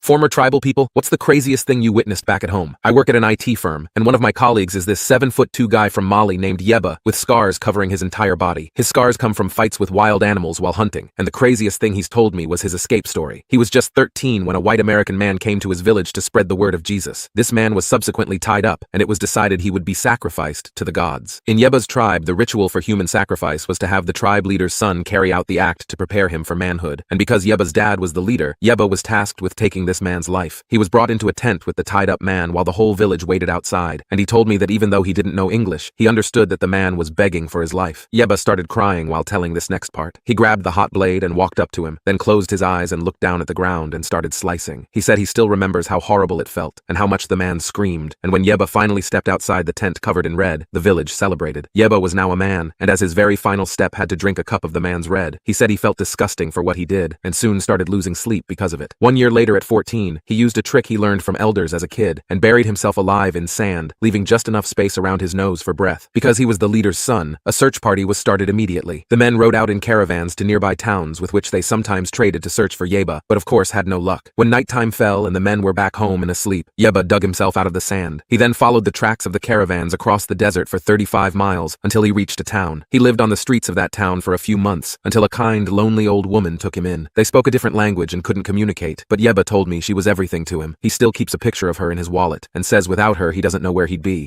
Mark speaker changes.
Speaker 1: Former tribal people, what's the craziest thing you witnessed back at home? I work at an IT firm, and one of my colleagues is this 7'2" guy from Mali named Yeba, with scars covering his entire body. His scars come from fights with wild animals while hunting, and the craziest thing he's told me was his escape story. He was just 13 when a white American man came to his village to spread the word of Jesus. This man was subsequently tied up, and it was decided he would be sacrificed to the gods. In Yeba's tribe, the ritual for human sacrifice was to have the tribe leader's son carry out the act to prepare him for manhood, and because Yeba's dad was the leader, Yeba was tasked with taking this man's life. He was brought into a tent with the tied-up man while the whole village waited outside, and he told me that even though he didn't know English, he understood that the man was begging for his life. Yeba started crying while telling this next part. He grabbed the hot blade and walked up to him, then closed his eyes and looked down at the ground and started slicing. He said he still remembers how horrible it felt, and how much the man screamed, and when Yeba finally stepped outside the tent covered in red, the village celebrated. Yeba was now a man, and as his very final step had to drink a cup of the man's red, he said he felt disgusting for what he did, and soon started losing sleep because of it. 1 year later at 14, he used a trick he learned from elders as a kid, and buried himself alive in sand, leaving just enough space around his nose for breath. Because he was the leader's son, a search party was started immediately. The men rode out in caravans to nearby towns with which they sometimes traded to search for Yeba, but of course had no luck. When nighttime fell and the men were back home and asleep, Yeba dug himself out of the sand. He then followed the tracks of the caravans across the desert for 35 miles until he reached a town. He lived on the streets of that town for a few months until a kind, lonely old woman took him in. They spoke a different language and couldn't communicate, but Yeba told me she was everything to him. He still keeps a picture of her in his wallet and says without her he doesn't know where he'd be.